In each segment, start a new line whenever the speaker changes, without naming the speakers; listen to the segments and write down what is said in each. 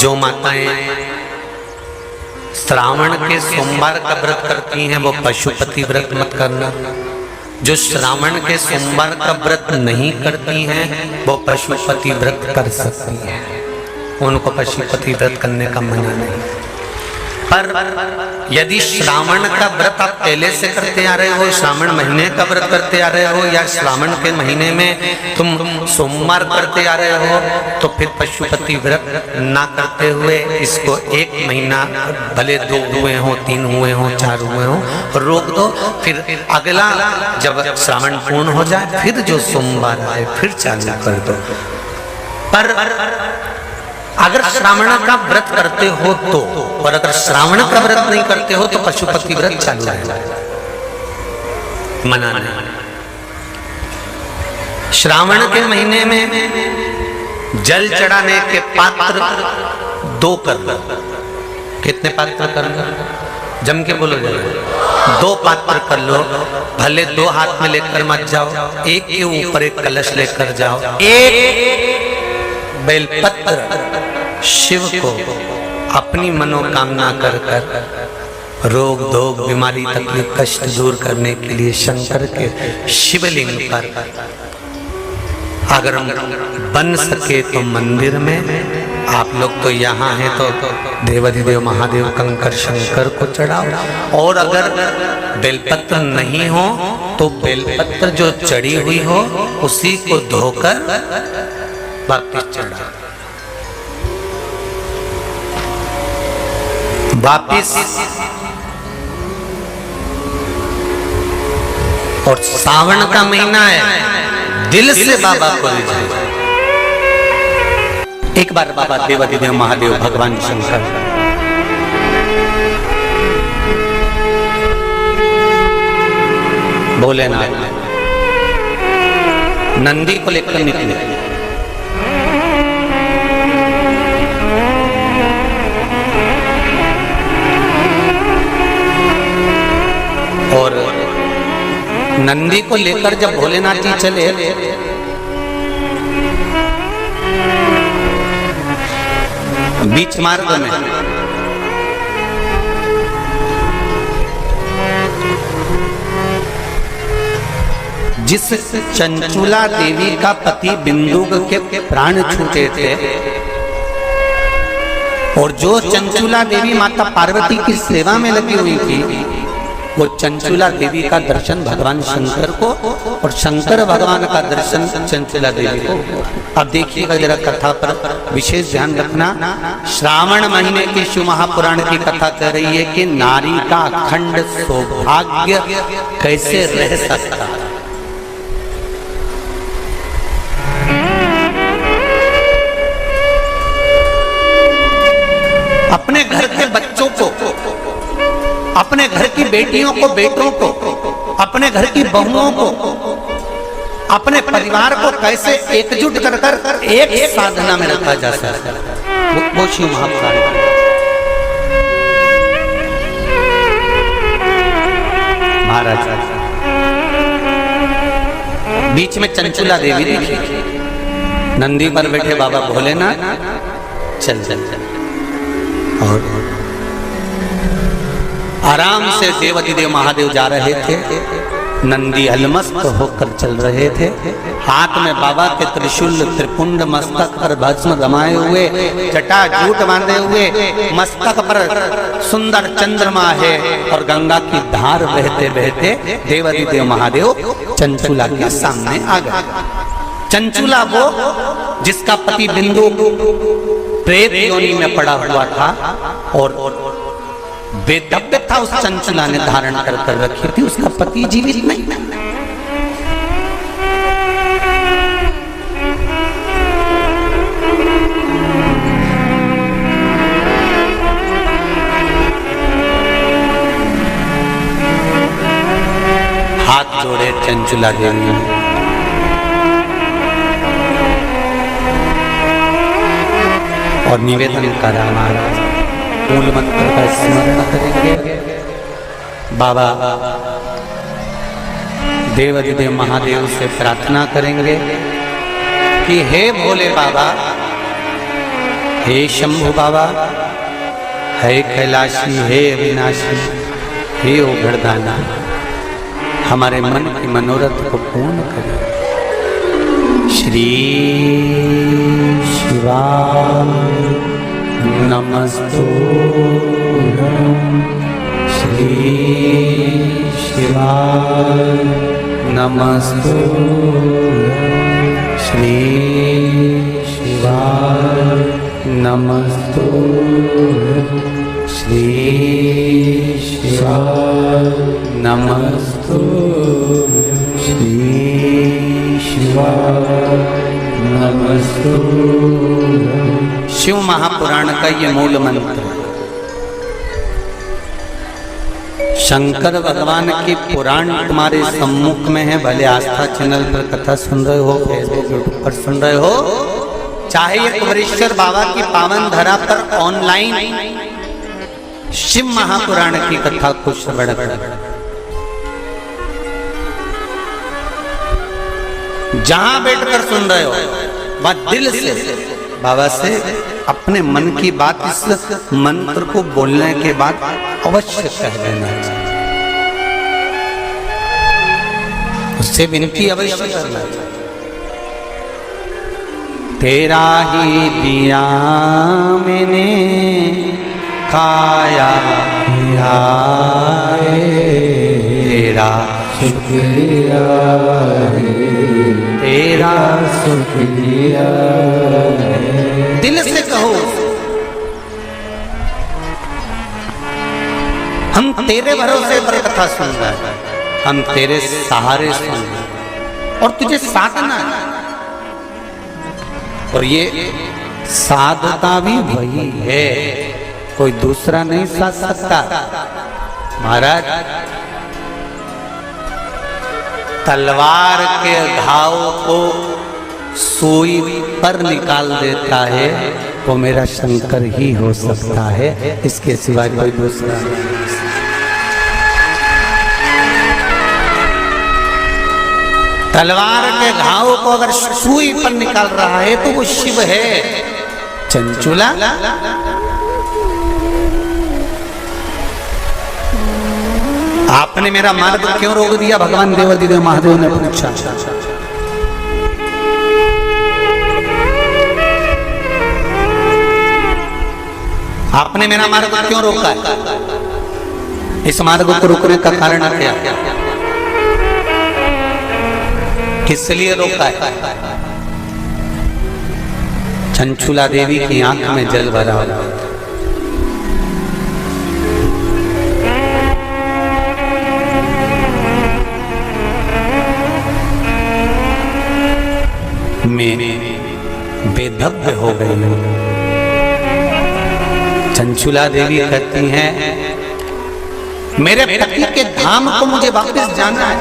जो माताएं श्रावण के सोमवार का व्रत करती हैं वो पशुपति व्रत मत करना। जो श्रावण के सोमवार का व्रत नहीं करती हैं वो पशुपति व्रत कर सकती हैं, उनको पशुपति व्रत करने का मना नहीं। पर यदि श्रावण का व्रत आप पहले से करते आ रहे हो, श्रावण महीने का व्रत करते आ रहे हो, या श्रावण के महीने में तुम सोमवार करते आ रहे हो, तो फिर पशुपति व्रत ना करते हुए इसको 1 महीना, भले 2 हुए हो, 3 हुए हो, 4 हुए हो, रोक दो। फिर अगला जब श्रावण पूर्ण हो जाए फिर जो सोमवार आए फिर चालू कर दो। पर अगर श्रावण का व्रत करते हो तो, और अगर श्रावण का व्रत नहीं करते हो तो पशुपति व्रत चालू है, मना नहीं। श्रावण के महीने में जल चढ़ाने के पात्र 2 कर लो। कितने पात्र कर लो? जम के बोलो जरा। 2 पात्र कर लो, भले 2 हाथ में लेकर मत जाओ, एक के ऊपर एक कलश लेकर जाओ। एक बेलपत्र शिव को अपनी मनोकामना कर कर रोग धोग बीमारी तकलीफ कष्ट दूर करने के लिए शंकर के शिवलिंग पर अगर बन सके तो मंदिर में, आप लोग तो यहाँ हैं तो देवाधिदेव महादेव कंकर शंकर को चढ़ाओ। और अगर बेलपत्र नहीं हो तो बेलपत्र जो चढ़ी हुई हो उसी को धोकर वापिस चढ़ाओ। वापिस और सावन का महीना है, दिल से बाबा को रिझाओ। एक बार बाबा देवाधिदेव महादेव भगवान शंकर भोलेनाथ नंदी को लेकर निकले। और नंदी को लेकर जब भोलेनाथ जी चले बीच मार्ग में जिस चंचुला देवी का पति बिंदु के प्राण छूटे थे, और जो चंचुला देवी माता पार्वती की सेवा में लगी हुई थी, वो चंचुला देवी का दर्शन भगवान शंकर को और शंकर भगवान का दर्शन चंचुला देवी को। अब देखिएगा जरा कथा पर विशेष ध्यान रखना। श्रावण महीने की शिव महापुराण की कथा कह रही है कि नारी का अखंड सौभाग्य कैसे रह सकता। अपने घर के बच्चों को, अपने घर की बेटियों को, बेटों को, अपने घर की बहुओं को, अपने परिवार को कैसे एकजुट कर कर एक साधना में रखा जा सकता है, वो शिव महापुराण। महाराज बीच में चंचुला देवी देखी, नंदी पर बैठे बाबा भोलेनाथ चल चल चल, और आराम से देवाधिदेव महादेव जा रहे थे। नंदी अलमस्त होकर चल रहे थे, हाथ में बाबा के त्रिशूल त्रिपुंड मस्तक पर भस्म रमाए हुए, जटा जूट बांधे हुए, मस्तक पर सुंदर चंद्रमा है, और गंगा की धार बहते बहते देवाधिदेव महादेव चंचुला के सामने आ गए। चंचुला वो जिसका पति बिंदु प्रेत योनि में पड़ा हुआ था, और बेदब्य था उस चंचुला ने धारण कर कर रखी थी, उसका पति जीवित नहीं। हाथ जोड़े चंचुला देवी ने, और निवेदन करा, महाराज मूल मंत्र का स्मरण करेंगे। बाबा देवाधिदेव महादेव से प्रार्थना करेंगे कि हे भोले बाबा, हे शंभु बाबा, हे कैलाशी, हे अविनाशी, हे ओघड़दाना, हमारे मन की मनोरथ को पूर्ण करें। श्री शिवाय नमस्तुभ्यं, श्री शिवाय नमस्तुभ्यं, श्री शिवाय नमस्तुभ्यं, श्री शिवाय नमस्तुभ्यं, श्री शिवाय नमस्तुभ्यं। शिव महापुराण का ये मूल मंत्र। शंकर भगवान की पुराण तुम्हारे सम्मुख में है, भले आस्था चैनल पर कथा सुन रहे हो, फेसबुक यूट्यूब पर सुन रहे हो, चाहे ये कुमरेश्वर बाबा की पावन धरा पर ऑनलाइन शिव महापुराण की कथा को श्रवण कर, जहां बैठकर सुन रहे हो वह दिल से बाबा से अपने मन की बात इस मंत्र को बोलने के बाद अवश्य कह देना चाहिए, उससे विनती अवश्य करना चाहिए। तेरा ही दिया मैंने खाया पिया, तेरा शुक्रिया है, तेरा शुक्रिया है। दिल से कहो, हम तेरे भरोसे पर कथा सुन रहे हैं, हम तेरे सहारे सुन रहे हैं और तुझे साधना है। और ये साधता भी वही है, कोई दूसरा नहीं साध सकता। महाराज, तलवार के घाव को सुई पर निकाल देता है वो मेरा शंकर ही हो सकता है, इसके सिवा कोई दूसरा नहीं। तलवार के घाव को अगर सुई पर निकाल रहा है तो वो शिव है। चंचुला, आपने मेरा मार्ग क्यों रोक दिया? भगवान देवाधिदेव महादेव ने पूछा। आपने मेरा मार्ग क्यों रोका है? इस मार्ग को रोकने का कारण क्या? किस लिए रोका है? चंचुला देवी की आंख में जल भरा हुआ। मैं बेधव्य हो गई हूं। चंचुला देवी कहती हैं, मेरे पति के धाम को मुझे वापस जाना है।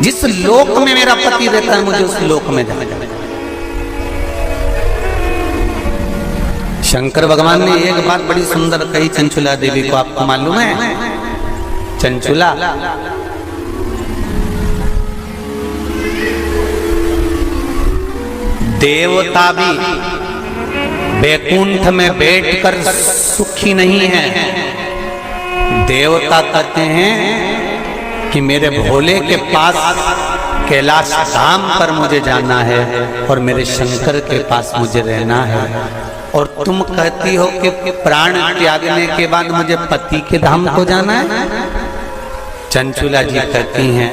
जिस लोक में मेरा पति रहता है मुझे उस लोक में जाना है। शंकर भगवान ने एक बात बड़ी सुंदर कही चंचुला देवी को, आपको मालूम है? चंचुला, देवता भी बैकुंठ में बैठकर सुखी नहीं है। देवता कहते हैं कि मेरे भोले के पास कैलाश धाम पर मुझे जाना है और मेरे शंकर के पास मुझे रहना है। और तुम कहती हो कि प्राण त्यागने के बाद मुझे पति के धाम को जाना है। चंचुला जी कहती हैं,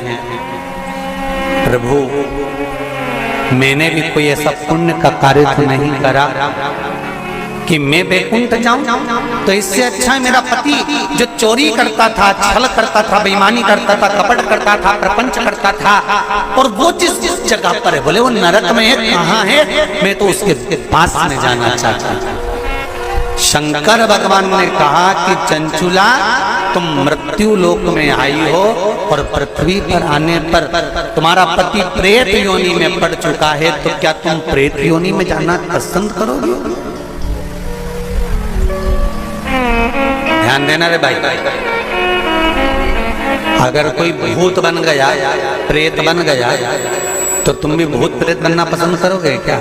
प्रभु मैंने भी कोई ऐसा पुण्य का कार्य तो नहीं करा कि मैं बैकुंठ जाऊं। तो इससे अच्छा है मेरा पति जो चोरी करता था, छल करता था, बेईमानी करता था, कपट करता था, प्रपंच करता था, और वो जिस जगह पर है, बोले वो नरक में है, कहाँ है, मैं तो उसके पास में जाना चाहता हूं। शंकर भगवान ने कहा कि चंचुला तुम मृत्यु लोक में आई हो और पृथ्वी पर आने पर तुम्हारा पति प्रेत योनि में पड़ चुका है, तो क्या तुम प्रेत योनि में जाना पसंद करोगे? ध्यान देना रे भाई, अगर कोई भूत बन गया, प्रेत बन गया, तो तुम भी भूत प्रेत बनना पसंद करोगे क्या?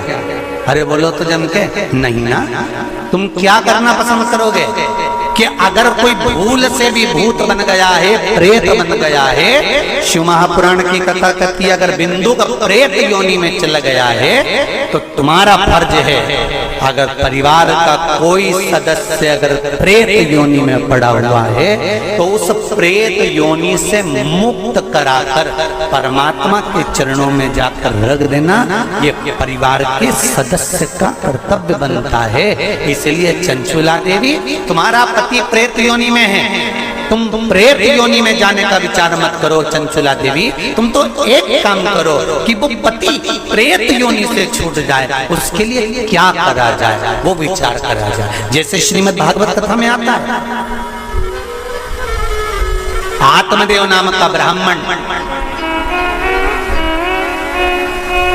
अरे बोलो तो जम के नहीं ना। तुम क्या करना पसंद करोगे कि अगर कोई भूल से भी भूत बन गया है, प्रेत बन गया है, शिव महापुराण की कथा कहती है अगर बिंदु का प्रेत योनि में चला गया है तो तुम्हारा फर्ज है, अगर परिवार का कोई सदस्य अगर प्रेत योनि में पड़ा हुआ है तो उस प्रेत योनि से मुक्त कराकर परमात्मा के चरणों में जाकर रख देना, ये परिवार के सदस्य का कर्तव्य बनता है। इसलिए चंचुला देवी, तुम्हारा पति प्रेत योनि में है, तुम प्रेत योनि में जाने का विचार मत करो। चंचुला देवी, तुम तो एक काम करो कि वो पति प्रेत योनि से छूट जाए, उसके लिए क्या करा जाए वो विचार करा जाए। जैसे श्रीमद् भागवत कथा में आता है, आत्मदेव नामक का ब्राह्मण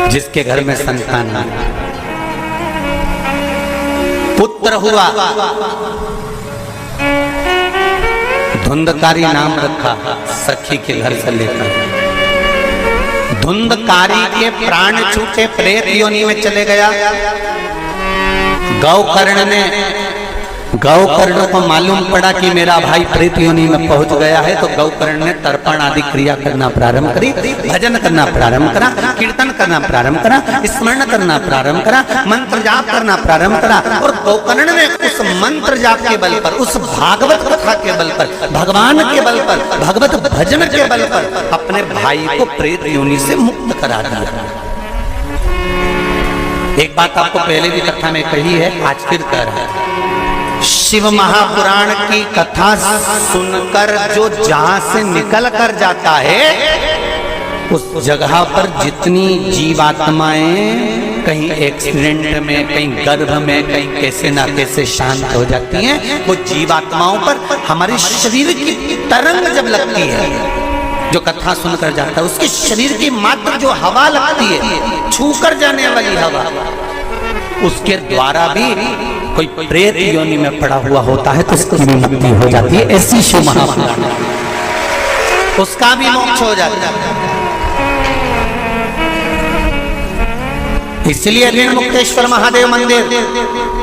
जिसके घर में संतान नहीं, पुत्र हुआ, धुंधकारी नाम रखा सखी के घर से लेकर। धुंधकारी के प्राण छूटे, प्रेत योनि में चले गया। गौकर्ण को मालूम पड़ा कि मेरा भाई प्रेत योनि में पहुंच गया है, तो गौकर्ण ने तर्पण आदि क्रिया करना प्रारंभ करी, भजन करना प्रारंभ करा, कीर्तन करना प्रारंभ करा, स्मरण करना प्रारंभ करा, मंत्र जाप करना प्रारंभ करा। और गौकर्ण ने उस मंत्र जाप के बल पर, उस भागवत कथा के बल पर, भगवान के बल पर, भगवत भजन के बल पर अपने भाई को प्रेत योनि से मुक्त करा दिया। एक बात आपको पहले भी कथा में कही है, आज फिर कह रहा है, शिव महापुराण की कथा सुनकर जो जहां से निकल कर जाता है उस जगह पर जितनी जीवात्माएं कहीं एक्सीडेंट में, कहीं गर्भ में, कहीं कैसे ना कैसे शांत हो जाती हैं, वो जीवात्माओं पर हमारे शरीर की तरंग जब लगती है, जो कथा सुनकर जाता है उसके शरीर की मात्र जो हवा लगती है, छूकर जाने वाली हवा, उसके द्वारा भी कोई प्रेत योनि में पड़ा हुआ होता है तो उसकी मुक्ति हो जाती है। ऐसी शिव महापुराण, उसका भी मोक्ष हो जाता है। इसलिए ऋण मुक्तेश्वर महादेव मंदिर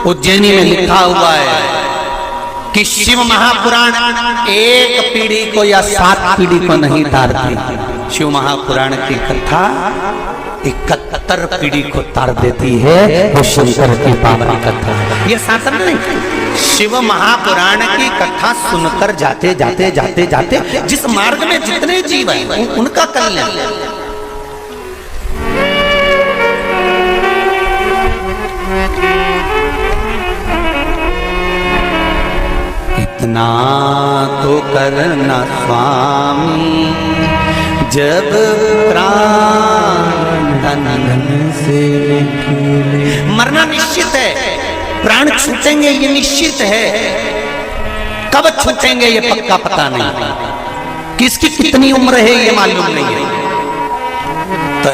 उज्जैनी में लिखा हुआ है कि शिव महापुराण एक पीढ़ी को या 7 पीढ़ी को नहीं तारती। शिव महापुराण की कथा 71 पीढ़ी को तार देती है, वो शंकर की पावन कथा है। ये शासन नहीं, शिव महापुराण की कथा सुनकर जाते जाते जाते जाते जिस मार्ग में जितने जीव हैं उनका कल्याण। इतना तो करना स्वामी जब प्राण तन से निकले। मरना निश्चित है, प्राण छूटेंगे ये निश्चित है, कब छूटेंगे ये पक्का पता नहीं, किसकी कितनी उम्र है ये मालूम नहीं है। तो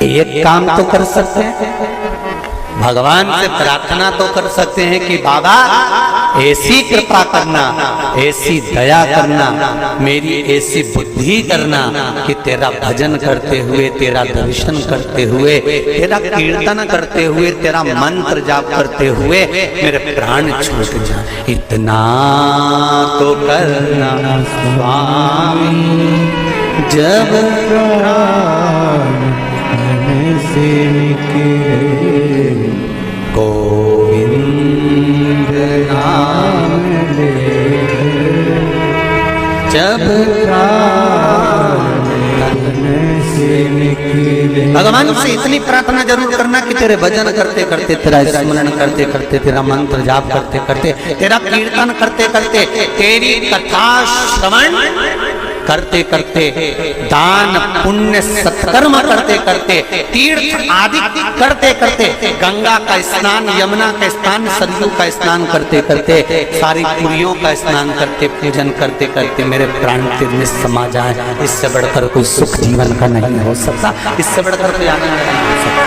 एक काम तो कर सकते हैं, भगवान से प्रार्थना तो कर सकते हैं कि बाबा ऐसी कृपा करना, ऐसी दया करना, मेरी ऐसी बुद्धि करना कि तेरा भजन करते हुए, तेरा दर्शन करते हुए, तेरा कीर्तन करते हुए, तेरा मंत्र जाप करते हुए मेरे प्राण छूट जाए। इतना तो करना स्वामी जब प्राण से निकले, गोविंद नाम ले जब प्राण से निकले। भगवान से इतनी प्रार्थना जरूर करना कि तेरे भजन करते करते, तेरा स्मरण करते करते, तेरा मंत्र जाप करते करते, तेरा कीर्तन करते करते, तेरी कथा श्रवण करते करते, दान पुण्य सत्कर्म करते करते, तीर्थ आदि करते करते, गंगा का स्नान, यमुना का स्नान, सरयू का स्नान करते करते, सारी पुरियों का स्नान करते, पूजन करते करते मेरे प्राण तीर में समा जाए। इससे बढ़कर कोई सुख जीवन का नहीं हो सकता, इससे बढ़कर कोई आनंद नहीं हो सकता।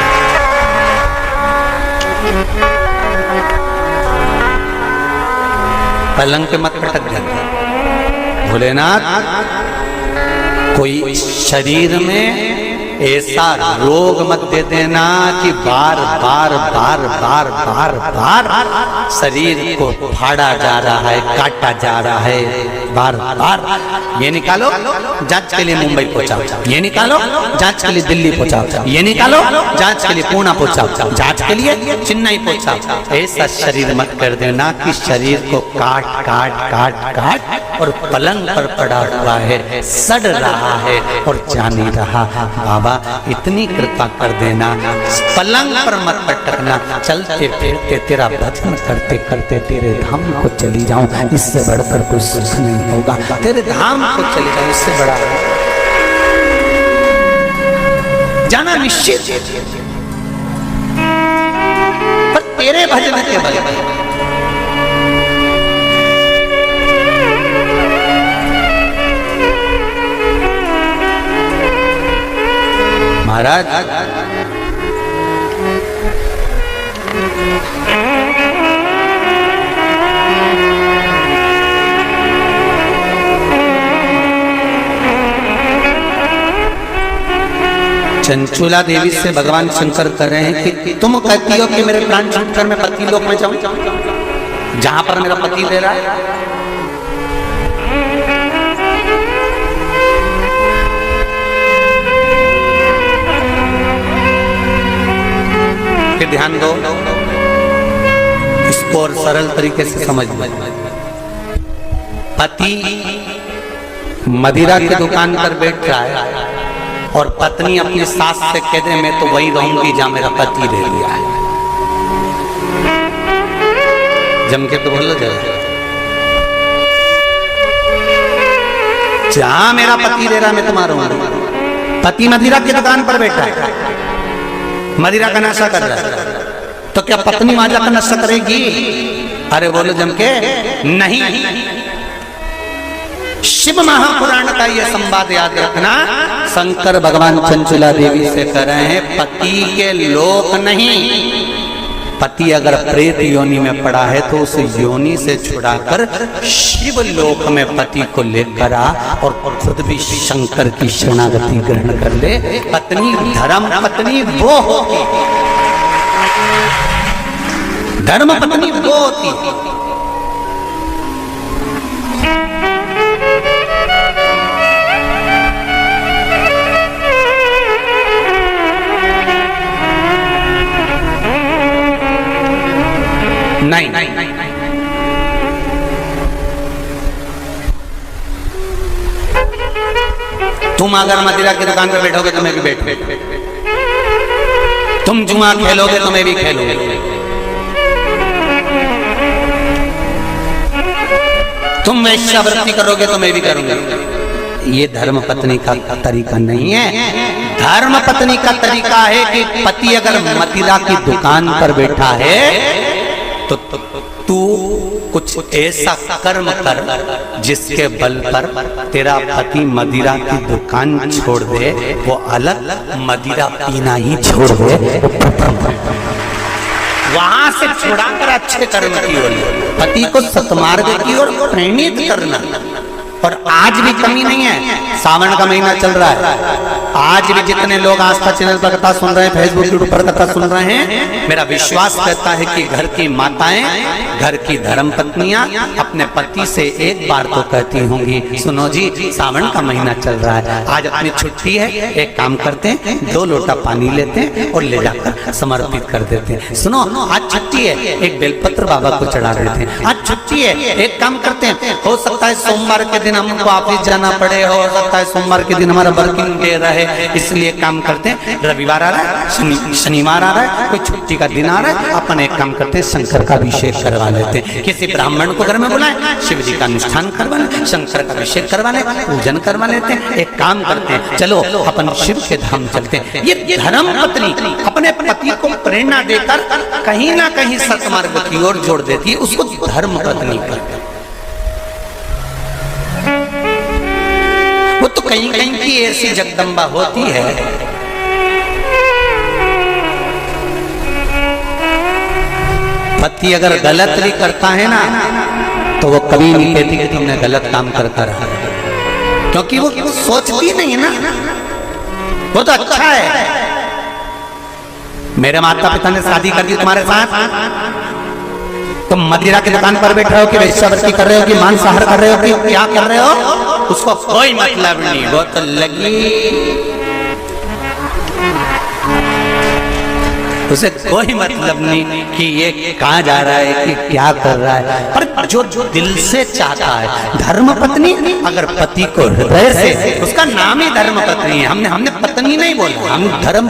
पलंग पे मत पटक जाता भोलेनाथ, कोई शरीर में ऐसा रोग मत दे देना कि बार बार बार बार बार बार शरीर को फाड़ा जा रहा है, काटा जा रहा है, बार बार। ये निकालो जांच के लिए मुंबई पहुंचाओ, ये निकालो जांच के लिए दिल्ली पहुंचाओ, ये निकालो जांच के लिए पुणे पहुंचाओ, जांच के लिए चेन्नई पहुंचाओ। ऐसा शरीर मत कर देना कि शरीर को काट काट काट काट और पलंग पर पड़ा हुआ है, सड़ रहा है और जा नहीं रहा। बाबा इतनी कृपा कर देना, पलंग पर मत पटकना, चलते फिरते तेरा भजन करते करते तेरे धाम को चली जाऊं, इससे बढ़कर कुछ सुख नहीं होगा। तेरे धाम को चली जाऊं, इससे बड़ा जाना निश्चित, पर तेरे भजन के बल पर। महाराज चंचुला देवी से भगवान शंकर कह रहे हैं कि तुम कहती हो कि मेरे प्राण छूटकर मैं पति लोक में जाऊं, जहां पर मेरा पति ले रहा है। ध्यान दो, इसको और सरल तरीके से समझ लो। पति मदिरा की दुकान पर बैठ रहा है और पत्नी अपनी सास से कह दे मैं तो वही रहूंगी जहां मेरा पति रह लिया है। जम के तो बोलो जरा, जहां मेरा पति रह रहा मैं तुम्हारा रहूंगा। पति मदिरा की दुकान पर बैठा है, मदिरा का नशा कर रहा है, तो क्या पत्नी माजा का नशा करेगी? अरे बोलो जम के नहीं। शिव महापुराण का यह संवाद याद रखना। शंकर भगवान चंचुला देवी से कह रहे हैं पति के लोक नहीं, पति अगर प्रेत योनि में पड़ा है तो उस योनि से छुड़ाकर शिव लोक में पति को लेकर आ और खुद भी शंकर की शरणागति ग्रहण कर ले। पत्नी धर्म पत्नी वो होती, धर्म पत्नी वो होती। नहीं, तुम अगर मदिरा की दुकान पर बैठोगे तो मैं भी बैठूंगा, तुम जुआ खेलोगे तो मैं भी खेलूंगा, तुम वेश्यावृत्ति करोगे तो मैं भी करूंगा। ये धर्म पत्नी का तरीका नहीं है। धर्म पत्नी का तरीका है कि पति अगर मदिरा की दुकान पर बैठा है तो तू कुछ ऐसा कर्म कर जिसके बल पर तेरा पति मदिरा की दुकान छोड़ दे, वो अलग मदिरा पीना ही छोड़ दे, वहां से छुड़ाकर अच्छे कर्म की ओर, पति को सतमार्ग की ओर प्रेरित करना। और आज भी कमी नहीं है, सावन का महीना चल रहा है, आज भी जितने लोग आस्था चैनल पर कथा सुन रहे हैं, फेसबुक यूट्यूब पर कथा सुन रहे हैं, मेरा विश्वास कहता है कि घर की माताएं, घर की धर्म पत्नियां अपने पति से एक बार तो कहती होंगी सुनो जी सावन का महीना चल रहा है, आज अपनी छुट्टी है, एक काम करते हैं 2 लोटा पानी लेते हैं और ले जाकर समर्पित कर देते हैं। सुनो आज छुट्टी है, एक बेलपत्र बाबा को चढ़ा देते हैं। आज छुट्टी है, एक काम करते हैं, हो सकता है सोमवार के दिन हमको ऑफिस जाना पड़े, हो सकता है सोमवार के दिन हमारा वर्किंग डे रहे, इसलिए काम करते हैं रविवार आ रहा है, शनिवार आ रहा है, कोई छुट्टी का दिन आ रहा है, अपन एक काम करते हैं शंकर का अभिषेक करवा लेते हैं। किसी ब्राह्मण को घर में बुलाएं, शिव जी का अनुष्ठान करवा लें, शंकर का अभिषेक करवा लें, पूजन करवा लेते हैं। एक काम करते हैं चलो अपन शिव के धाम चलते हैं। ये धर्म पत्नी अपने पति को प्रेरणा देकर कहीं ना कहीं सत्मार्ग की ओर जोड़ देती है, उसको धर्म पत्नी कहते हैं। वो तो कहीं कहीं की ऐसी जगदम्बा होती है, पति अगर गलत भी करता है ना तो वो कभी नहीं कहती कि तुमने गलत काम करता रहा, क्योंकि वो सोचती नहीं है ना। वो तो अच्छा है। मेरे माता पिता ने शादी कर दी तुम्हारे साथ, तुम मदिरा की दुकान पर बैठे हो कि वेश्यावृत्ति कर रहे हो कि मांसाहार कर रहे हो कि क्या कर रहे हो, उसको कोई मतलब नहीं। वो तो लगी, उसे कोई मतलब नहीं कि ये कहाँ जा रहा है कि क्या कर रहा है। पर जो दिल से चाहता है, धर्म पत्नी अगर पति को हृदय से, उसका नाम ही धर्म पत्नी है। हमने पत्नी नहीं बोला, हम धर्म